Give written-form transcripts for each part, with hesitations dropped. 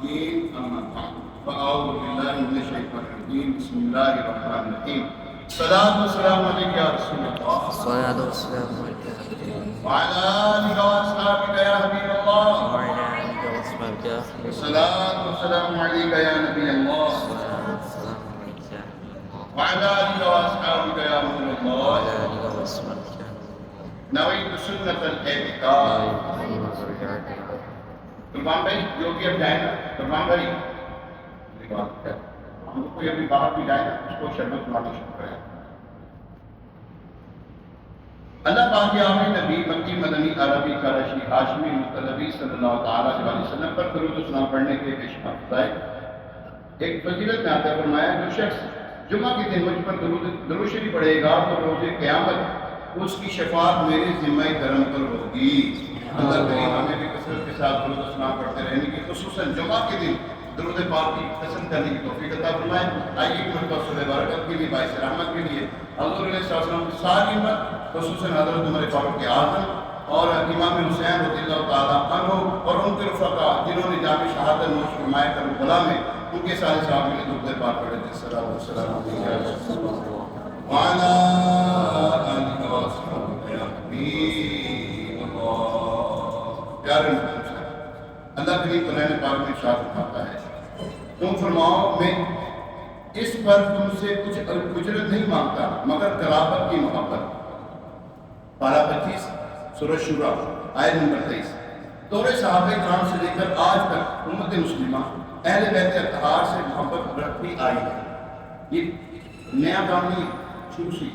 الدين أما بعد فأعوذ بالله من الشيطان الرجيم بسم الله الرحمن الرحيم الصلاة والسلام عليك يا رسول الله الصلاة والسلام عليك يا حبيب الله وعلى آلك وأصحابك يا حبيب الله وعلى آلك وأصحابك يا حبيب الله الصلاة والسلام عليك يا نبي الله الصلاة والسلام عليك يا حبيب الله وعلى آلك وأصحابك يا رسول الله وعلى آلك وأصحابك يا حبيب الله نويت سنة الاعتكاف قربان بھائی جو کہ اب جائے نا قربان بھائی ہم لوگ کوئی ابھی باہر بھی جائے نا اس کو شربت پلانا شروع کرے اللہ پاک کے آخری نبی مکی مدنی عربی قریشی ہاشمی مطلبی صلی اللہ تعالیٰ علیہ وسلم پر درود و سلام پڑھنے کے پیش بتائے ایک فضیلت میں آتا فرمایا جو شخص جمعہ کے دن مجھ پر درود شریف پڑھے گا تو روز قیامت اس کی شفاعت میرے ذمہ کرم پر ہوگی۔ اللہ کریم ہمیں بھی کثرت کے ساتھ درود و سلام پڑھتے رہنے کی خصوصاً جمعہ کے دن درود پاک کی قسم کرنے کی توفیق عطا فرمائے۔ آئیے ایک مرتبہ سورہ برکت کے لیے باعث رحمت کے لیے حضور علیہ السلام کی ساری امت خصوصاً حضرت عمر فاروق اعظم اور امام حسین رضی اللہ تعالیٰ عنہ اور ان کے رفقا جنہوں نے جامع شہادت نوش فرمایا کربلا میں ان کے سارے صحابہ نے درود پاک پڑھے تھے صلی اللہ علیہ وسلم وعلا آلہ وصحبہ یا حبیب اللہ۔ پیارے اللہ کریم قرآن پاک میں ارشاد فرماتا ہے تم فرماؤ میں اس پر تم سے کچھ اجرت نہیں مانگتا مگر قرابت کی محبت۔ پارہ 25 سورہ شورى آیت نمبر 23۔ دور صحابہ کرام سے لے کر آج تک امت مسلمہ اہل بیت اطہار سے محبت رکھتی آئی ہے۔ یہ نیا کام نہیں، شروع سے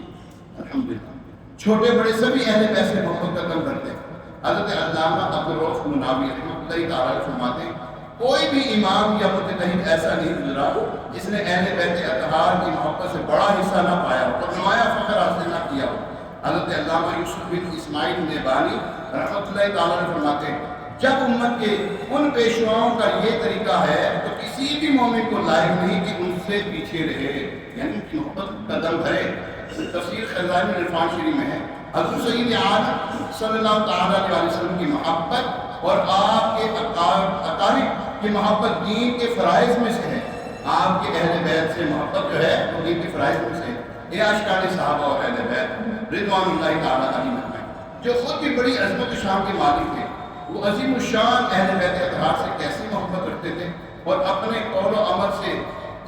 الحمدللہ چھوٹے بڑے سبھی اہل بیت سے محبت کا کم کرتے ہیں۔ حضرت علامہ عبدالرؤف مناوی رحمۃ اللہ تعالیٰ فرماتے ہیں کوئی بھی امام یا مجتہد ایسا نہیں گزرا جس نے اہل بیت اطہار کی محبت سے بڑا حصہ نہ پایا ہو اور نمایاں فخر حاصل نہ کیا ہو۔ حضرت علامہ یوسف بن اسماعیل نیبانی رحمۃ اللہ تعالیٰ فرماتے ہیں جب امت کے ان پیشواؤں کا یہ طریقہ ہے تو کسی بھی مومن کو لائق نہیں کہ ان سے پیچھے رہے، یعنی کہ محبت قدم بھرے۔ تفسیر خزائن العرفان شریف میں ہے حضرت سید عالم صلی اللہ تعالیٰ علیہ وسلم کی محبت اور آپ کے اقارب کی محبت دین کے فرائض میں سے ہے۔ آپ کے اہل بیت سے محبت جو ہے وہ دین کے فرائض میں سے ہے۔ یہ اشکال صحابہ اور اہل بیت رضوان اللہ تعالیٰ علیہ جو خود بھی بڑی عظمت شان کے مالک تھے، وہ عظیم الشان اہل بیت اطہار سے کیسی محبت رکھتے تھے اور اپنے قول و عمل سے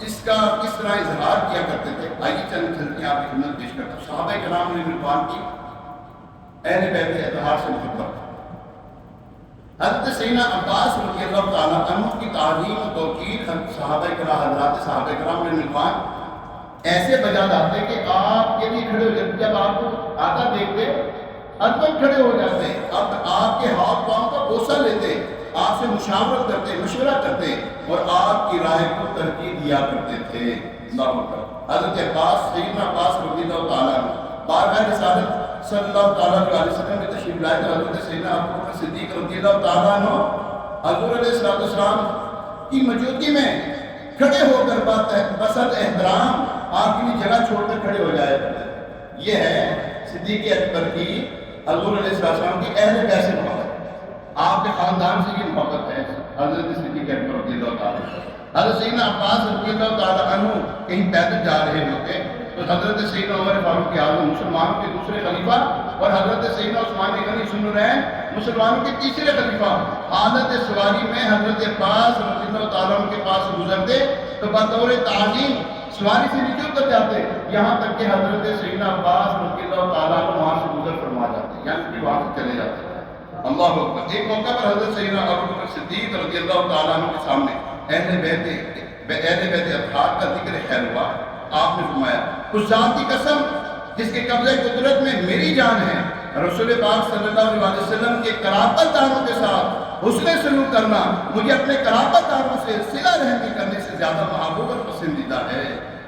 اس کا کس طرح اظہار کیا کرتے تھے۔ آئیے چند جھلکیاں آپ کی خدمت پیش کرتا ہوں۔ صحابہ کرام نے رضوان کی اہل بیت اطہار سے محبت۔ حضرت سیدنا عباس رضی اللہ تعالیٰ عنہ کی تعظیم و توقیر صحابہ کرام حضرات صحابہ کرام نے رضوان ایسے بجا لاتے کہ آپ کے لیے کھڑے ہو جاتے، جب آپ کو آتا دیکھتے ادب کھڑے ہو جاتے، اب آپ کے ہاتھ پاؤں کا بوسہ لیتے، آپ سے مشاورت کرتے، مشورہ کرتے اور آپ کی رائے کو ترجیح دیا کرتے تھے۔ اللہ اکبر۔ حضرت عباس سیدنا عباس رضی اللہ تعالیٰ عنہ بارگاہ رسالت صلی اللہ تعالیٰ علیہ وسلم میں تشریف لائے تو حضرت سیدنا ابوبکر صدیق رضی اللہ تعالیٰ عنہ حضور علیہ السلام کی موجودگی میں کھڑے ہو کر بسط احترام آپ کی جگہ چھوڑ کر کھڑے ہو جائے۔ یہ ہے صدیق اکبر کی حضور علیہ السلام کی اہل بیت سے محبت، آپ کے خاندان سے یہ محبت ہے۔ حضرت صدیق اکبر رضی اللہ تعالیٰ حضرت سیدنا عباس رضی اللہ تعالیٰ عنہ کہیں پیدل جا رہے ہوتے تو حضرت سیدنا عمر فاروق اعظم مسلمانوں کے دوسرے خلیفہ اور حضرت سیدنا عثمان غنی سن رہے ہیں مسلمانوں کے تیسرے خلیفہ حالت سواری میں حضرت عباس رضی اللہ تعالیٰ عنہ کے پاس گزرتے تو بطور تعظیم سواری سے نیچے اتر جاتے، یہاں تک کہ حضرت سیدنا عباس رضی اللہ تعالیٰ عنہ وہاں سے گزر فرما جاتے، یعنی کہ وہاں سے چلے جاتے۔ اللہ اکبر۔ ایک موقع پر حضرت سیدنا ابوبکر صدیق رضی اللہ تعالیٰ عنہ کے سامنے اہل بیت اطہار کا ذکر خیر ہوا۔ آپ نے فرمایا اس ذات کی قسم جس کے قبضہ قدرت میں میری جان ہے، رسول پاک صلی اللہ علیہ وسلم کے قرابت داروں کے ساتھ حسن سلوک کرنا مجھے اپنے قرابت داروں سے صلہ رحمی کرنے سے زیادہ محبوب اور پسندیدہ ہے۔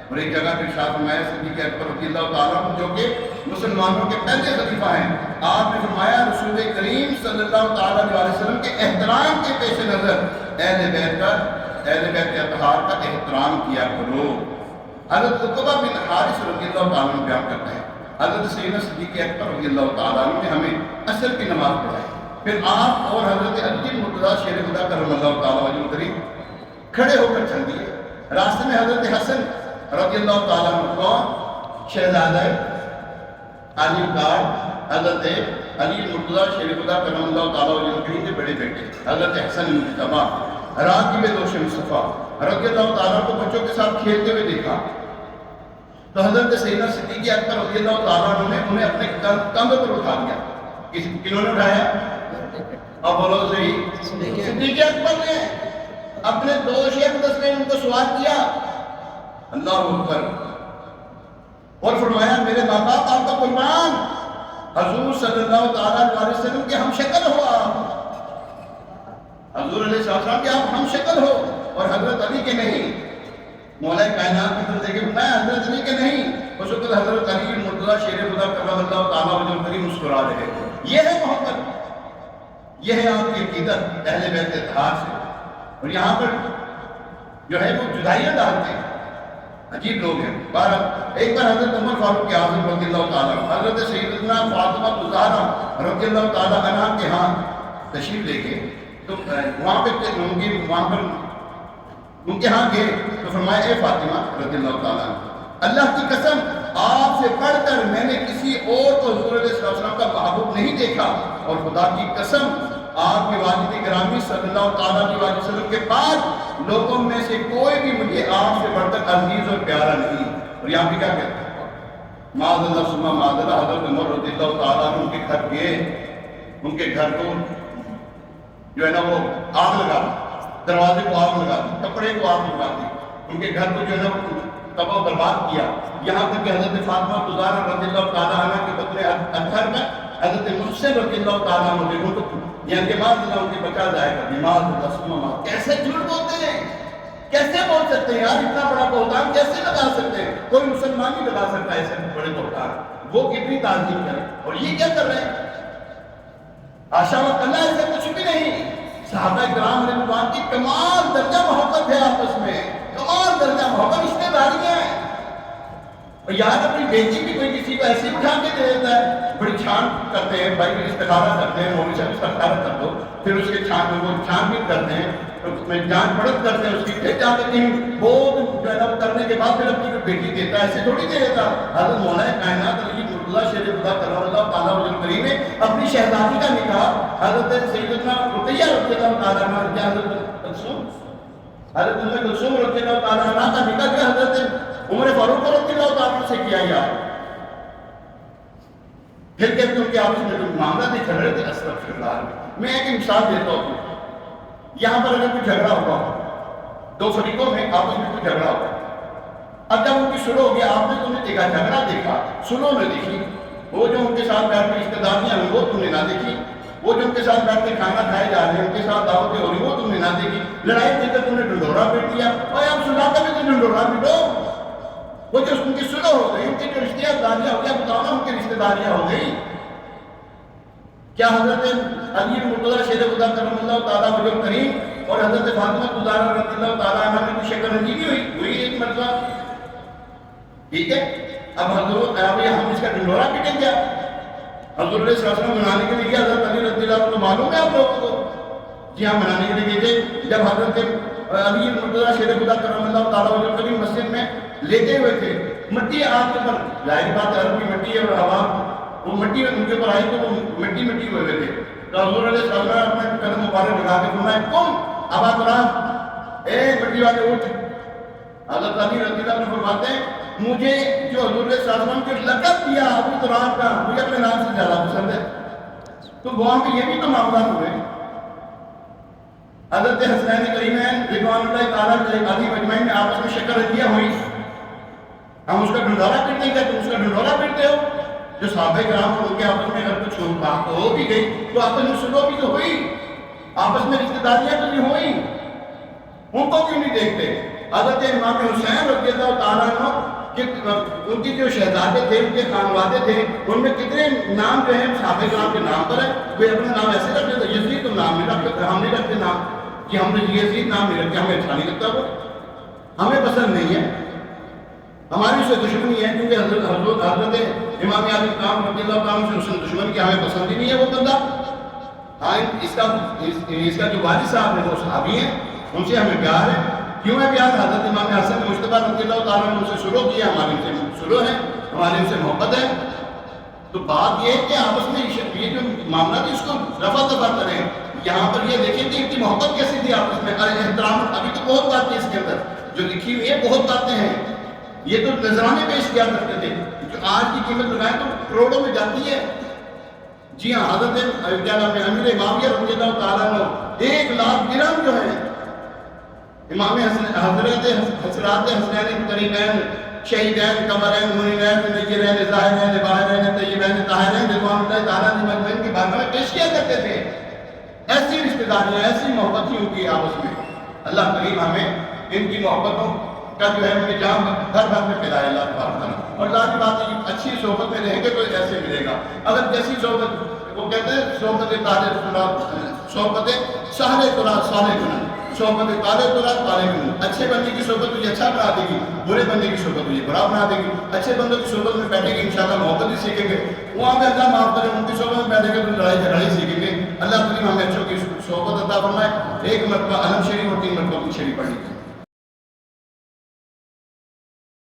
اور ایک جگہ پہ ارشاد فرمایا صدیق اکبر رضی اللہ تعالیٰ عنہ جو کہ مسلمانوں کے پہلے خلیفہ ہیں، آپ نے فرمایا رسول کریم صلی اللہ تعالیٰ علیہ وسلم کے احترام کے پیش نظر اہل بیت اطہار کا احترام کیا کرو۔ حضرت عقبہ بن حارث رضی اللہ تعالیٰ عنہ بیان کرتے ہیں حضرت سیدنا صدیق اکبر رضی اللہ تعالیٰ عنہ نے ہمیں عصر کی نماز پڑھائی، پھر آپ اور حضرت علی مرتضیٰ شیر خدا کرم اللہ تعالیٰ وجہ کریم کھڑے ہو کر چل دیے. راستے میں حضرت حسن رضی اللہ تعالیٰ عنہ کون؟ شہزادہ علی کارڈ حضرت علی مرتضیٰ شیر خدا کرم اللہ تعالیٰ علیہ کے بڑے بیٹے حضرت حسن مجتبیٰ راکی میں دوش مصطفیٰ رضی اللہ تعالیٰ کو بچوں کے ساتھ کھیلتے ہوئے دیکھا تو حضرت سیدنا صدیق اکبر رضی اللہ تعالیٰ عنہ نے انہیں اپنے کندھوں پر اٹھا دیا. کنہوں نے اٹھایا؟ اب بولو صحیح. صدیق اکبر نے اپنے دوش اقدس نے ان کو سوال کیا. اللہ اکبر. اور فرمایا میرے ماں باپ آپ کا قربان، حضور صلی اللہ تعالیٰ علیہ وسلم کے ہم شکل ہو آپ، حضور علیہ السلام کے آپ ہم شکل ہو اور حضرت علی کے نہیں. مولا کائنات کی طرف دیکھے فرمایا حضرت علی کے نہیں. اس وقت حضرت علی مرتضیٰ شیر خدا کرم اللہ تعالیٰ وجہ کریم مسکرا رہے. یہ ہے محبت، یہ ہے آپ کی عقیدت اہل بیت اتحاد سے. اور یہاں پر جو ہے وہ جدائیاں ڈالتے ہیں، عجیب لوگ ہیں. ایک بار حضرت عمر فاروق اعظم رضی اللہ تعالیٰ حضرت سیدنا فاطمہ الزہرا رضی اللہ تعالیٰ عنہ کے ہاں تشریف لے گئے تو وہاں پر ان کے ہاں گئے تو فرمایا اے فاطمہ رضی اللہ تعالیٰ عنہ، اللہ کی قسم آپ سے پڑھ کر میں نے کسی اور کو حضور علیہ السلام کا محبوب نہیں دیکھا، اور خدا کی قسم آپ کے واجد گرامی صلی اللہ تعالیٰ علیہ وسلم کے بعد لوگوں میں سے کوئی بھی مجھے آپ سے بڑھ کر عزیز اور پیارا نہیں. اور یہاں بھی کیا کہتے ہیں معاذ اللہ ثم معاذ اللہ. حضرت عمر رضی اللہ تعالیٰ عنہ ان کے گھر گئے، ان کے گھر کو جو ہے نا وہ آگ لگا دی، دروازے کو آگ لگا دی، کپڑے کو آگ لگا دی، ان کے گھر کو جو ہے نا تباہ و برباد کیا. یہاں تک کہ حضرت فاطمہ الزہرا رضی اللہ تعالیٰ عنہ کے بدلے اطہر میں حضرت محسن رضی اللہ تعالیٰ عنہ نے ان کو یعنی کہ بعض اللہ ان کے بچا جائے گا. دماغ رسمہ کیسے جھوٹ بولتے ہیں، کیسے بول سکتے ہیں یار؟ اتنا بڑا بہتان کیسے لگا سکتے ہیں؟ کوئی مسلمان نہیں لگا سکتا ایسے بڑے بہتان. وہ کتنی تعظیم کرے. اور یہ کیا کر رہے ہیں؟ آشا و کلا ایسے کچھ بھی نہیں. صحابہ کرام رضوان کی کمال درجہ محبت ہے آپس میں، کمال درجہ محبت، رشتے داریاں ہیں. اور یار اپنی بیٹی بھی کوئی کسی کو ایسے اٹھا کے دے دیتا ہے، بڑی چھان کرتے ہیں بھائی، استخارہ کرتے ہیں، مولوی صاحب استخارہ کر دو، پھر اس کے چھان میں وہ چھان بھی کرتے ہیں، اس میں جان پڑت کرتے ہیں اس کی، پھر جا کے کہیں وہ جو ہے نا کرنے کے بعد پھر اپنی بیٹی دیتا ہے. ایسے تھوڑی دے دیتا. حضرت مولا کائنات علی مرتضیٰ شیر خدا کرم اللہ تعالیٰ وجل کریم نے اپنی شہزادی کا نکاح حضرت سیدنا رقیہ رضی اللہ تعالیٰ عنہ، حضرت کلثوم رضی اللہ تعالیٰ عنہ کا نکاح جو حضرت عمر فاروق رضی اللہ تعالیٰ عنہ سے کیا یار. پھر کہتے ہیں کہ آپس میں جو معاملہ تھے جھگڑے تھے. استغفر اللہ. میں ایک مثال دیتا ہوں. یہاں پر اگر کوئی جھگڑا ہوا، دو فریقوں میں آپس میں کوئی جھگڑا ہوا، اب جب ان کی سلو ہو گیا، آپ نے تم نے دیکھا جھگڑا دیکھا، سلو نہ دیکھی. وہ جو ان کے ساتھ بیٹھ کے رشتے داریاں ہیں وہ تم نے نہ دیکھی، وہ جو ان کے ساتھ بیٹھ کے کھانا کھائے جا رہے ہیں، ان کے ساتھ دعوتیں ہو رہی وہ تم نے نہ دیکھی. لڑائی دیکھ کر تم نے ڈنڈورا پیٹ دیا. اور اب سلا کر بھی تو ڈنڈورا پیٹو. وہ جو ان کی سلو ہو گئی، ان کی جو رشتے داریاں ہو گیا، بتاؤ نا ان کی رشتے داریاں ہو گئی. کیا حضرت علی مرتضیٰ شیر خدا کرم اللہ تعالیٰ وجہ کریم اور حضرت فاطمہ الزہرا رضی اللہ تعالیٰ عنہ میں کوئی شکل رنجیدگی ہوئی ایک مرتبہ؟ ٹھیک ہے. اب حضور ہم اس کا ڈنڈورا پیٹیں گیا. حضور علیہ السلام منانے کے لیے حضرت علی رضی اللہ عنہ معلوم ہے آپ لوگوں کو؟ جی ہاں منانے کے لیے تھے. جب حضرت علی مرتضیٰ شیر خدا کرم اللہ تعالیٰ وجہ کریم مسجد میں لیٹے ہوئے تھے، مٹی آپ کے پر، ظاہر بات ہے عرب کی مٹی اور ہوا، وہ مٹی ان کے اوپر آئی تو وہ مٹی ہوئے تھے. تو حضور علیہ السلام نے اپنے قدم مبارک لگا کے فرمایا کم ابا تراب، اے مٹی والے اٹھ. حضرت علی رضی اللہ عنہ فرماتے ہیں مجھے جو حضور علیہ السلام کے لقب دیا ابو تراب کا، مجھے اپنے نام سے زیادہ پسند ہے. تو وہاں پہ یہ بھی تو معاملات ہوئے. حضرت حسنین کریمین رضوان اللہ تعالیٰ علیہ مجمعین میں آپس میں شکر رضیہ ہوئی. ہم اس کا ڈنڈورا پیٹتے ہیں کیا تم اس کا ڈنڈورا پیٹتے ہو؟ جو صحابہ کرام ان کے آپس میں اگر کچھ بات ہو بھی گئی تو آپس میں سلو بھی تو ہوئی، آپس میں رشتے داریاں تو نہیں ہوئی. ان کو کیوں نہیں دیکھتے؟ حضرت امام حسین رضی اللہ تعالیٰ عنہ ان کی جو شہزادے تھے، ان کے خانوادے تھے، ان میں کتنے نام جو ہیں صحابہ کرام کے نام پر ہے. کوئی اپنا نام ایسے رکھ دیتا یزید، تو نام نہیں رکھتے، ہم نہیں رکھتے نام کہ ہم نے یزید نام نہیں رکھتے، ہمیں اچھا نہیں لگتا، وہ ہمیں پسند نہیں ہے، ہماری اس سے دشمنی ہے. کیونکہ حضرت امام علی مقام رضی اللہ عنہ سے اس نے دشمن کی ہمیں پسند ہی نہیں ہے وہ بندہ. ہاں اس کا جو والد صاحب ہے وہ صحابی ہیں، ان سے ہمیں پیار ہے. کیوں ہے بیان؟ حضرت امام حسن مجتبیٰ رضی اللہ تعالیٰ نے اسے سلو کیا، ہمارے ان سے سلو ہے، ہمارے ان سے محبت ہے. تو بات یہ ہے کہ آپس میں یہ جو معاملہ تھی اس کو رفع دفع کریں. یہاں پر یہ دیکھیں کہ ان کی محبت کیسی تھی آپس میں، احترام. ابھی تو بہت باتیں اس کے اندر جو لکھی ہوئی ہے، بہت باتیں ہیں. یہ تو نذرانے پیش کیا کرتے تھے جو آج کی قیمت لگائیں تو کروڑوں میں جاتی ہے. جی ہاں، حضرت کیا نام ہے امیر معاویہ رضی اللہ تعالیٰ عنہ 1 لاکھ درہم جو ہے امام حضرت حضرات حسنین کریمین شہیدین قمرین منیرین نیرین ظاہرین باہرین طیبین طاہرین رضوان اللہ تعالیٰ علیہ مجمعین کے بارے میں پیش کیا کرتے تھے. ایسی رشتہ داریاں، ایسی محبتیں ہوگی آپس میں. اللہ کریم ہمیں ان کی محبتوں کا جو ہے مجھے جام گھر گھر میں پھیلائے اللہ تبارک تعالیٰ. اور ظاہر بات ہے کہ اچھی صحبت میں رہیں گے تو ایسے ملے گا. اگر جیسی صحبت وہ کہتے ہیں صحبت صحبت سہلے ترا سالے گنا، صحبت تالے ترا تالے گنا. اچھے بندے کی صحبت تجھے اچھا بنا دے گی، برے بندے کی صحبت تجھے برا بنا دے گی. اچھے بندوں کی صحبت میں بیٹھے گے انشاءاللہ محبت ہی سیکھیں گے. وہاں پہ اللہ معاف کرے ان کی صحبت میں بیٹھے گے تو لڑائی جھگڑائی سیکھیں گے. اللہ کریم ہمیں اچھوں کی صحبت عطا فرمائے. 1 مرتبہ علم شریف اور 3 مرتبہ شریف پڑھ لیجیے.